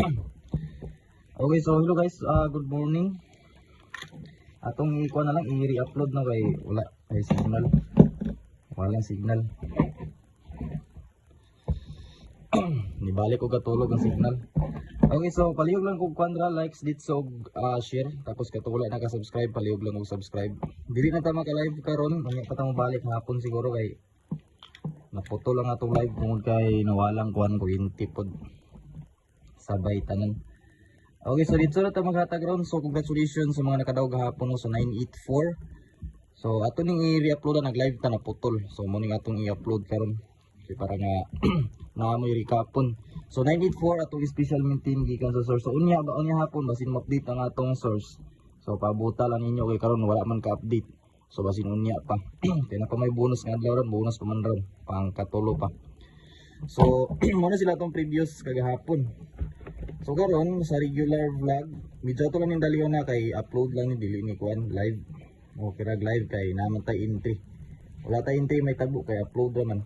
Okay, so hello guys, good morning. Atong ikuha na lang i-re-upload na kay wala kay signal. Walang signal. Nibalik ko katulog ang signal. Okay, so palihog lang kog kuandra likes dit so share tapos katulog na ka-subscribe, palihog lang og subscribe. Dili na ta maka-live karon, unya pa ta mo balik hapon siguro kay naputo lang atong live kung kay nawalang kuan kuryente pod. Sabay tanan. Okay, so dito na tayo maghatag ron. So congratulations sa mga nakadaog gahapon sa 984. So ato ning i-re-upload na nag-live ta na putol. So mo ning atong i-upload karon. Okay, para nga naamoy recapon. So 984 atong special maintain gikan sa source. So unya hapon basin ma-update ang atong source. So pabuta lang ninyo kay karon wala man ka-update. So basin unya pa. Kaya na pa may bonus nga adlaw ron, bonus pa man ron, pang katulo pa. So mo na sila atong previous kagahapon. So karon sa regular vlog, medyo to lang yung daliw na kay upload lang ni dili ni kuan live. O kira live kay naman tay entry. Wala tay entry may tabo kay upload naman.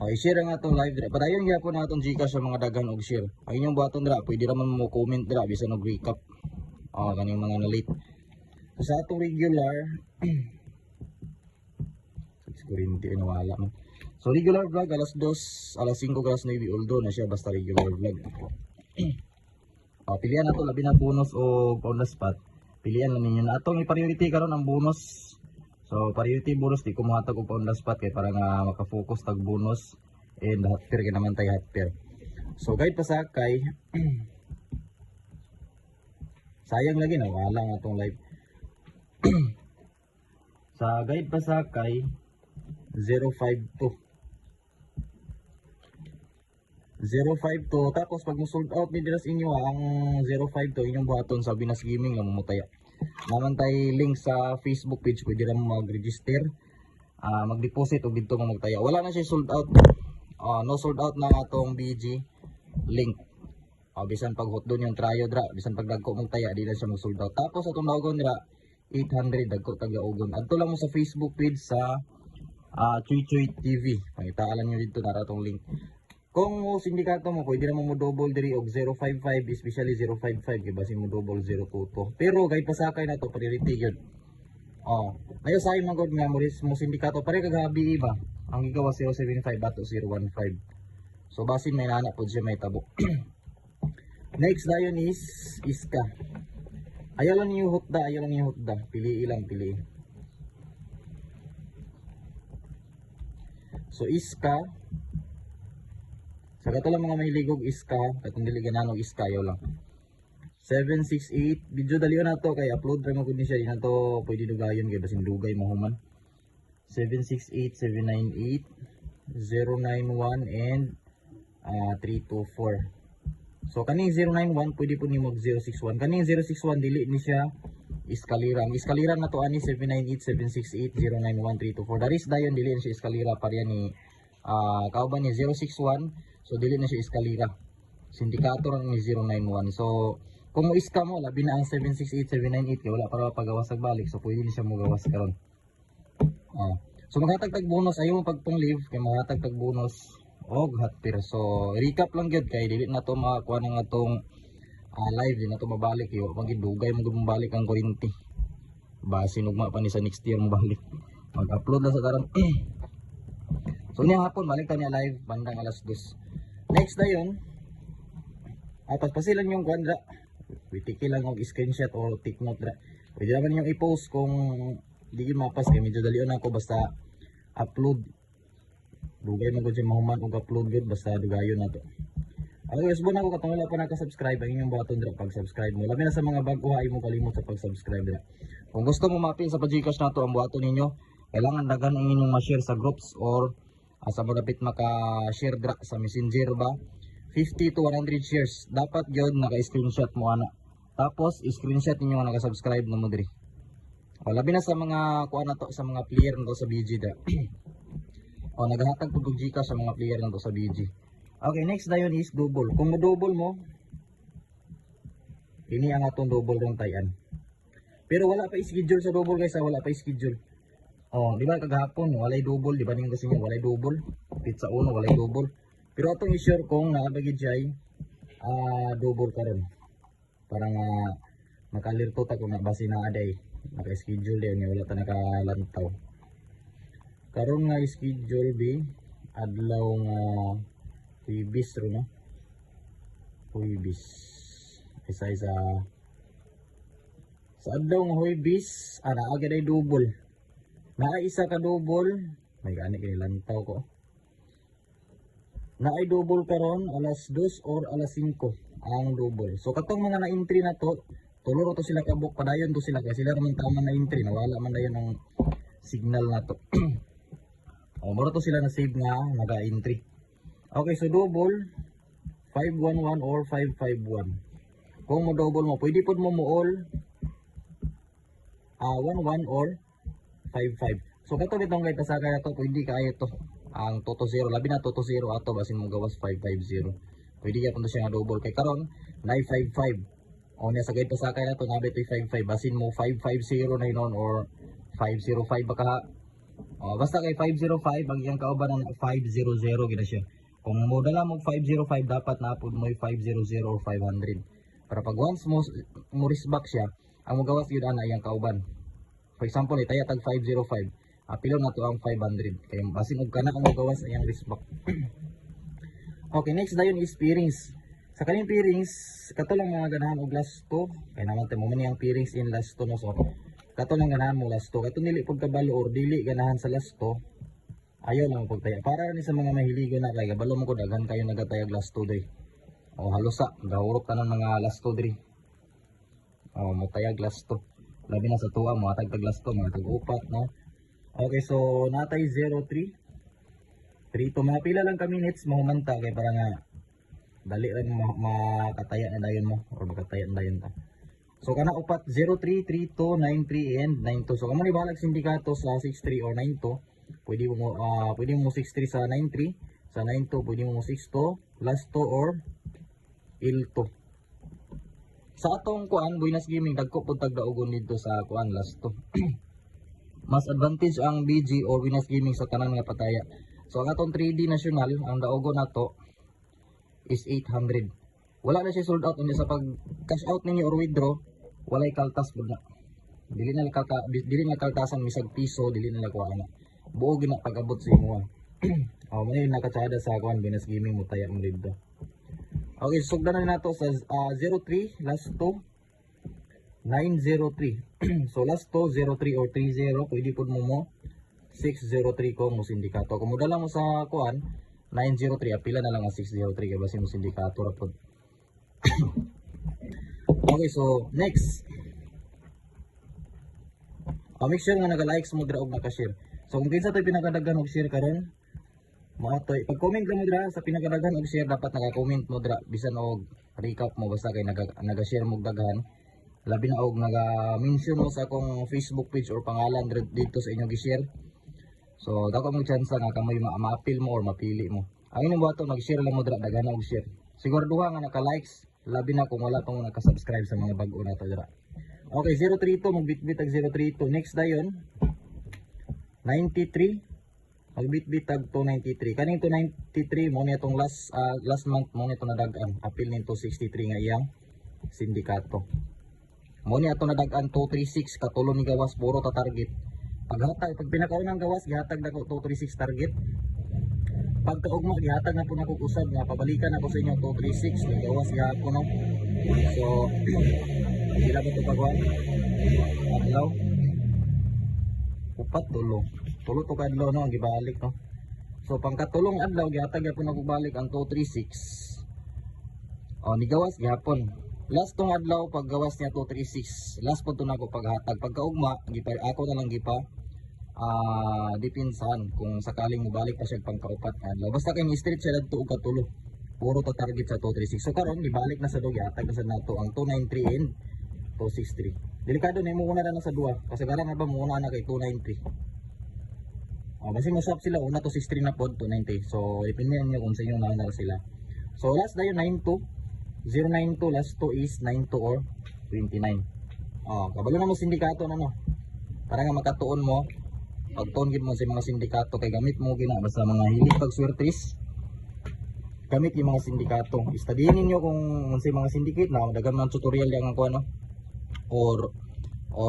Okay, share nga atong live dira. Padayon gyapon na atong Gcash sa mga daghan og share. Ang inyong buhaton dira, pwede ra man mo comment dira bisan og recap. Kaning mga na late. So, sa atong regular siguro hindi nawala man. So regular vlog alas 2, alas 5, alas 9 although na siya basta regular vlog. Pilihan nato labi na bonus o on the spot. Pilihan lang ninyo na atong i-priority karon ang bonus. So priority bonus di ko mohatag og on the spot kay para nga maka-focus tag bonus and hot pair kay naman tay hot pair. So guide pa sa kay sayang lagi na wala nga atong live. Sa guide pa sa kay 052 tapos pag mo-sold out ni diras inyo ang 052 inyong buhaton sa Binas Gaming lang mamutaya. Naman tay link sa Facebook page pwede ra mo mag-register, mag-deposit o dito mo magtaya. Wala na siya sold out. No sold out na atong BG link. Bisan pag hot doon yung tryo dra, bisan pag dagko mong taya di na siya mag-sold out. Tapos atong daogon dira 800 dagko tag daogon. Adto lang mo sa Facebook page sa Chuy Chuy TV. Pangitaan niyo dito na atong link. Kung mo sindikato mo, pwede naman mo double diri og 055, especially 055 kay basin mo double 022. Pero kay pasakay na to priority gyud. Ayo say man gud nga mo sindikato pare kag habi iba. Ang gigawa 075 bato 015. So basin may nana pod siya may tabo. Next dayon is iska. Ayaw lang niyo hutda, Pili ilang pili. So iska sa kato lang mga mahiligog iska, katong dili gananog iska yaw lang. 768, video dalion na to kay upload ra mo gud ni siya, di na to pwede dugayon kay basin dugay mo human. 768, 798, 091 and 324. So kaning 091 pwede po nimo 061. Kaning 061 dili ni siya iskalira. Ang iskalira na to ani 798, 768, 091, 324. Daris dayon dili ni siya iskalira pareha ni kauban ni 061. So dili na siya iskalira. Sindikator ni 091. So kung mo iska mo labi na ang 768, 798 kay wala para pagawas balik. So pwede ni siya mo gawas karon. So maghatag tag bonus ayo mo pagpong live kay maghatag tag bonus og hot pair. So recap lang gyud kay dili na to makakuha ng atong live din na to mabalik yo. Pag dugay mo gud balik ang kuryente. Basin ugma pa ni sa next year mo balik. Mag-upload na sa karon. So niya hapon balik ta niya live bandang alas 2. Next na yun, pasilan yung kuandra. Witiki lang og screenshot o take note dra. Pwede naman yung i-post kung di yun mapas kay medyo dalion ako basta upload. Dugay mo gud siya mahuman og upload gud basta dugayon na to. Guys, buwan ako katong wala pa naka-subscribe ang inyong button dra pag-subscribe mo. Labi na sa mga bago ay mo kalimot sa pag-subscribe dra. Kung gusto mo mapin sa Gcash na to ang buhaton ninyo, kailangan daghan ang inyong ma-share sa groups or asa mo dapat maka-share dra sa Messenger ba 50 to 100 shares dapat gyud naka-screenshot mo ana tapos i-screenshot ninyo nga naka-subscribe na mo diri labi na sa mga kuan na to sa mga player nito sa BG da naghatag pud og Gcash sa mga player nito sa BG. Okay, next dayon is double. Kung mo-double mo ini ang atong double rong tayan pero wala pa i-schedule sa double guys, wala pa i-schedule. Di ba kagahapon walay double, di ba ning gusto niyo walay double? Pizza uno walay double. Pero atong i-share kung naabagid siya double karon para nga makalirto ta kung nabasi na aday naka-schedule din wala ta nakalantaw. Karon nga schedule B adlaw nga Huwebes ro no. Huwebes. Isa sa adlaw nga Huwebes ana aga day double. Naa isa ka double, may gani kini lantaw ko. Naay double karon alas 2 or alas 5 ang double. So katong mga na-entry na to, tulo to sila kabuk padayon to sila kasi sila man tama na entry nawala man dayon ang signal na to. O mura to sila na save nga naga-entry. Okay, so double 511 or 551. Kung mo double mo, pwede pod mo all 11 or 55. So kato bitong kay tasaka na to, pwede kaayo to. Ang toto 0 labi na toto 0 ato basin mo gawas 550. Pwede gyapon to siya nga double kay karon nay 55. O niya sa gayto sakay na to nabi to 55 basin mo 550 na hinon or 505 baka. O basta kay 505 ang iyang kauban ng 500 gina siya. Kung mo dala mo 505 dapat naapod mo 500 or 500. Para pag once mo risback siya, ang mo gawas gyud ana iyang kauban. For example, itaya tag 505. Apilo na to ang 500. Kaya basin og kana ang magawas ayang risback. Okay, next dayon is pairings. Sa kaning pairings, kato lang mga ganahan og last 2. Kaya naman mo man yang pairings in last 2 no so. Kato lang ganahan mo last 2. Kato dili pud kabalo or dili ganahan sa last 2. Ayaw lang pagtaya. Para ni sa mga mahiligo na kay kabalo mo ko daghan kayo nagatayag last 2 day. O halusa, gahurot tanan mga last 2 diri. O mo tayag last 2. Labi na sa tuwa mo tag last 2 mga tag-upat no. Okay, so natay 03 3 to mga pila lang ka minutes mahumanta kay para nga dali rin makataya na dayon mo or makataya na dayon ta. So kana upat 03 32 93 and 92. So kamo ni balag sindikato sa 63 or 92. Pwede mo 63 sa 93, sa 92 pwede mo 62, last 2 or il2. Sa atong kuan Buenas Gaming dagko pud tag daugon dito sa kuan last 2. Mas advantage ang BG o Buenas Gaming sa tanan nga pataya. So ang atong 3D national, ang daogo nato is 800. Wala na siya sold out unya sa pag cash out ninyo or withdraw, walay kaltas pud na. Dili na kaltasan misag piso, dili na kuha na. Buo gina pag-abot sa imo. Oh, may nakatsada sa kuan Buenas Gaming mo taya mo dito. Okay, sugdan na nato sa 03 last 2 903. So last 2 03 or 30 pwede pud mo 603 ko mo sindikato. Kung modala mo sa kuan 903 apila na lang ang 603 kay basi mo sindikato ra pud. Okay, so next. Make sure nga naga-likes mo dira og naka-share. So kung kinsa tay pinakadaghan og share karon, mao toy pag-comment lang mo dira sa pinakadaghan og share dapat naka-comment mo dira bisan og recap mo basta kay naga-share mo daghan. Labi na og naga-mention mo sa akong Facebook page or pangalan dito sa inyong gi-share. So dako mo chance nga kamoy ma-appeal mo or mapili mo. Ang inyong buhaton mag-share lang mo dira daghan og share. Siguraduha nga naka-likes, labi na kung wala pang naka-subscribe sa mga bag-o nato dira. Okay, 032 magbitbit tag 032. Next dayon 93 magbitbit tag 293. Kaning 293 mo ni atong last month mo ni to nadagan. Appeal nito 63 nga iyang sindikato. Mo ni ato nadagan 236 katulon ni gawas puro ta target. Paghatag pag pinakaunang gawas gihatag nako 236 target. Pagkaugma gihatag na po nako usab nga pabalikan ako sa inyo 236 ni gawas gihapon no. So sila ba ito pagwan? Adlaw? Upat tulo to kadlaw no ang gibalik no. So pangkatulong adlaw gihatag gyapon ako balik ang 236. O ni gawas gihapon. Last tong adlaw paggawas niya 236. Last po to nako paghatag pagkaugma ako na lang gipa dipinsan kung sakaling mobalik pa siya pangkaupat adlaw. Basta kay ni straight siya dadto og katulo. Puro to target sa 236. So karon gibalik na sa dog gihatag na sa nato ang 293 and 263. Delikado na mo una na sa duha kasi gara na ba mo una na kay 293. Basi mo swap sila una 263 na pod 290. So depende niyo kung sa inyo na sila. So last dayon 92 092 last 2 is 92 or 29. Kabalo na mo sindikato na no. Para nga makatuon mo pagtuon gid mo sa mga sindikato kay gamit mo gina basta mga hilig pag swertis. gamit yung mga sindikato. Istadihin ninyo kung unsay mga syndicate na daghang mga tutorial yang ako ano, or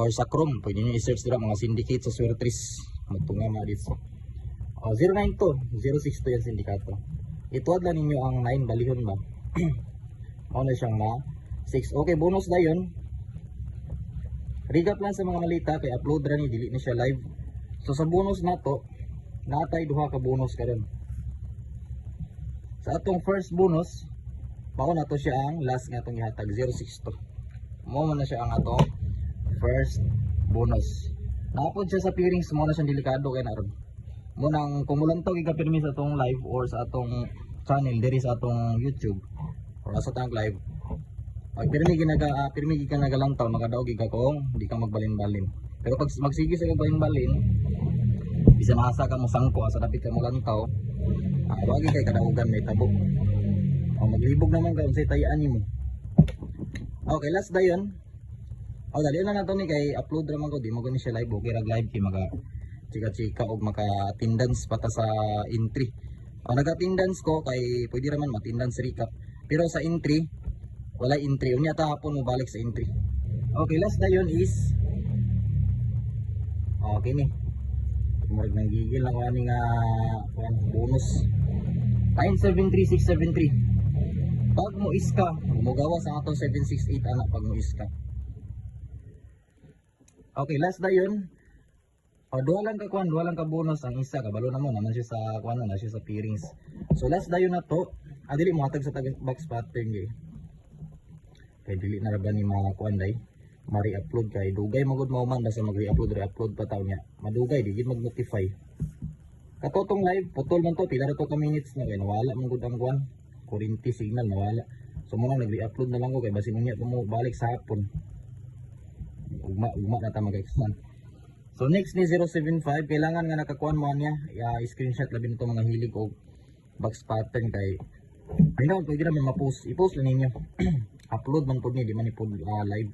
sa Chrome pwede niyo i-search dira mga syndicate sa Swertres magtunga mga dito. 092 062 yung sindikato. Ituad lang ninyo ang 9 balihon ba. Ano na siyang na 6. Okay, bonus na yun. Recap lang sa mga malita kay upload ra ni dili na siya live. So sa bonus na to, natay duha ka bonus karon. Sa atong first bonus, mao na to siya ang last nga atong ihatag 062. Mao na siya ang atong first bonus. Naapod siya sa peerings mo na siyang delikado kay naron. Mo nang kumulantaw gigapirmi sa atong live or sa atong channel diri sa atong YouTube or sa atong live. Pag pirmi ka nagalantaw makadaog ka kung di ka magbalin-balin. Pero pag magsige sa balin-balin, bisan asa ka mo sangko asa dapit ka mo lantaw, wagi kay kadaugan may tabo. O maglibog naman ka unsay tayaan nimo. Okay, last dayon. O dali na nato ni kay upload ra man ko di mo gani siya live okay ra live kay maga chika-chika og maka-attendance pata sa entry. O nag-attendance ko kay pwede ra man ma-attendance recap. Pero sa entry wala entry unya ta hapon mo balik sa entry. Okay, last dayon is okay ni. Murag nang gigil lang ani nga bonus 973673. Pag mo iska, mugawas ang atong 768 anak pag mo iska. Okay, last dayon. Duha lang ka bonus ang isa kabalo na mo naman siya sa na siya sa peerings. So last dayon na to, dili mo hatag sa box pattern gi. Kay dili na ra ba ni mga day mari-upload kay dugay magud mao man basta mag-re-upload pa taw niya. Madugay di gid mag-notify. Katotong live putol man to pila ra to ka minutes na kay nawala man gud ang kuryente signal nawala. So mo nang nag-re-upload na lang ko kay basin niya mo balik sa hapon. Ugma na ta mag-extend. So next ni 075 kailangan nga nakakuan mo niya screenshot labi nito mga hilig og box pattern kay ayun pwede na ma-post i-post lang ninyo. Upload man pud ni di man ipod live.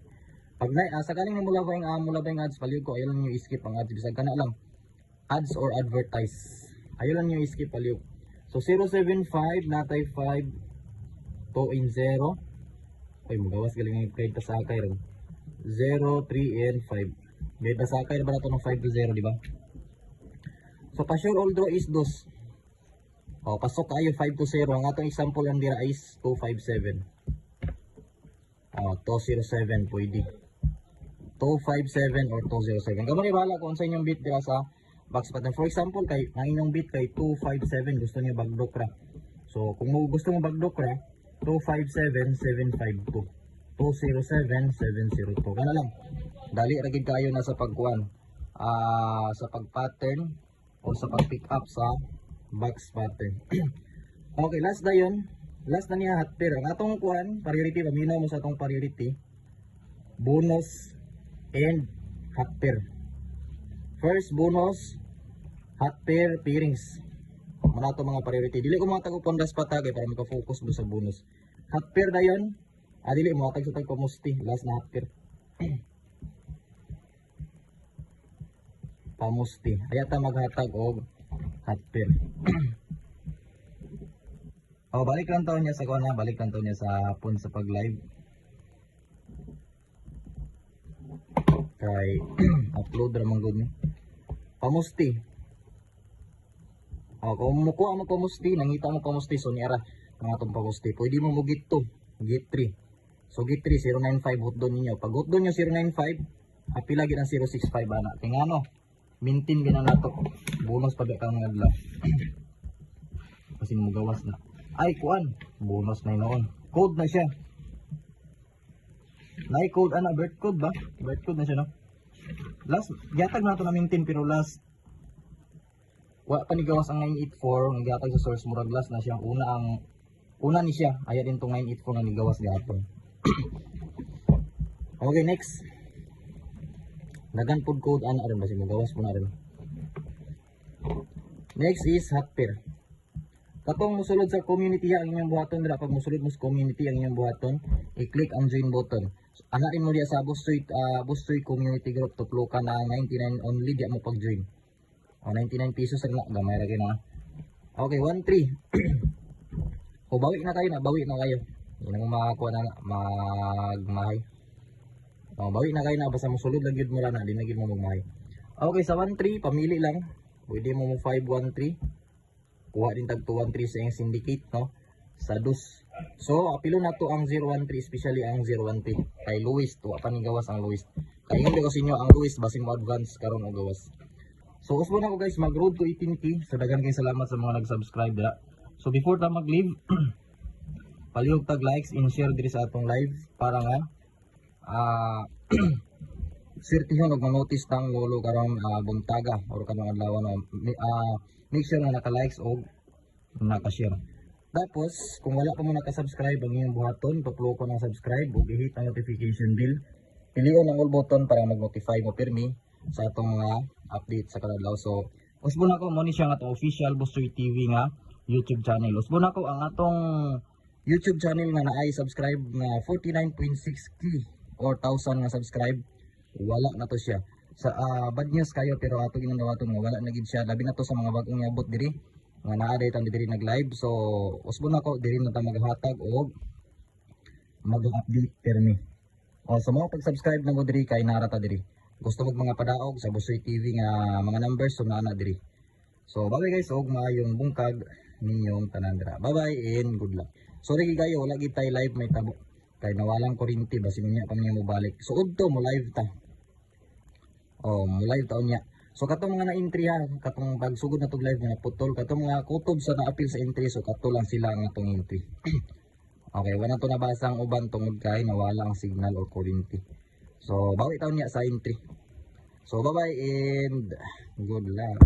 Pag sakaling mula ba yung ads paliw ko ayaw lang nyo i-skip ang ads bisag kana lang ads or advertise ayaw lang nyo i-skip paliw. So 075 natay 5 2 in 0 ay magawas galing yung kahit pasakay rin 0 3 and 5 kahit pasakay ba nato ng 5 to 0 diba. So pa sure all draw is dos pasok kayo 5 to 0 ang atong example ang dira is 257 207 pwede 257 or 207. Kamay bahala kung sa inyong bit dira sa box pattern. For example, kay ang inyong bit kay 257 gusto niyo bagdok ra. So kung gusto mo bagdok ra 257 752 207 702. Kana lang. Dali ra gid kayo na sa pagkuan. Sa pag-pattern o sa pag-pick up sa box pattern. Okay, last na 'yon. Last na niya hot pair. Ang atong kuan, priority paminaw mo sa atong priority. Bonus and hot pair. First bonus hot pair pairings. Muna ito mga priority. Dili ko mga tago-pondas patagay para maka-focus mo sa bonus. Hot pair na yun. Dili mo tag sa tag-pamusti. Last na hot pair. Pamusti. Ayata maghatag og hot pair. Balik lang taon niya sa kuana, balik lang taon niya sa hapon sa pag-live. Kay upload ra man gud ni. Pamusti. Kung mukuha mo pamusti, nangita mo pamusti so niara ang atong pamusti. Pwede mo git 2, git 3. So git 3 095 hot doon ninyo. Pag hot doon nyo 095, happy lagi ng 065 ana. Kaya ano, maintain gina nato. Bonus pa ba kang adlaw. Kasi mo gawas na. Ay kuan, bonus na noon. Code na siya. Nay code ana, birth code ba? Birth code na siya no. Last gatag na to na maintain pero last wa panigawas ang 984 nga gatag sa source murag last na siya. Una ni siya. Aya din tong 984 nga nigawas gapon. Okay, next. Dagan food code ana ron basi magawas po na rin. Next is hot pair. Katong musulod sa community ang inyong buhaton dira pag musulod mo sa community ang inyong buhaton, i-click ang join button. Ana rin mo diya sa Bustoy community group tuplo ka na 99 only diya mo pag-join. 99 pesos na gamay ra gyud na. Okay, 13. O bawi na kayo, hindi na mo makakuha na magmahay. O bawi na kayo na, basta musulod lang yun mo lang na, di na yun mo magmahay. Okay, sa 1-3, pamili lang. Pwede mo 5-1-3. Kuha din tag 2-1-3 sa yung syndicate, no? Sa dus. So, apilo na to ang 0-1-3, especially ang 0-1-3. Kay Luis, tuwa pa ni gawas ang Luis. Kaya hindi ko sa inyo ang Luis, basin mo advance karon o gawas. So, usbo na ko guys, mag-road to 18K. So, dagan kayo salamat sa mga nag-subscribe dira. So, before ta mag-leave, palihog tag likes and share diri sa atong live para nga sirtihon og ma-notice tang lolo karon buntaga or kanang adlaw no. Make sure na naka-likes o naka-share. Tapos, kung wala pa mo naka-subscribe, ang iyong buhaton, pa-flow ko ng subscribe o i-hit ang notification bell. Pilion ang all button para mag-notify mo pirmi sa atong mga update sa kadadlaw. So, usbo na ko mo ni siya nga atong official Bustoy TV nga YouTube channel. Usbo na ko ang atong YouTube channel nga naay subscribe nga 49.6k or 1,000 nga subscribe. Wala na to siya. Sa bad news kayo pero ato ginadawaton nga wala na gid siya. Labi na to sa mga bagong yabot diri nga naa daytan diri nag-live. So usbon na ko diri na ta maghatag og mag-update permi. O sa mga pag-subscribe na mo diri kay narata diri. Gusto mo mga padaog sa Bustoy TV nga mga numbers so naa na diri. So bye guys, og maayong bungkag ninyong tanan dira. Bye bye and good luck. Sorry kayo, wala gid tay live may tabo. Kay nawalang kuryente basin niya pa niya mo balik. So udto mo live ta. Oh, mo live taon niya. So katong mga na-entry ha, katong pagsugod na tog live nga putol, katong mga kutob sa na-appeal sa entry so kato lang sila nga tong entry. Okay, wala to nabasa ang uban tungod kay nawala ang signal or kuryente. So bawi taon niya sa entry. So bye bye and good luck.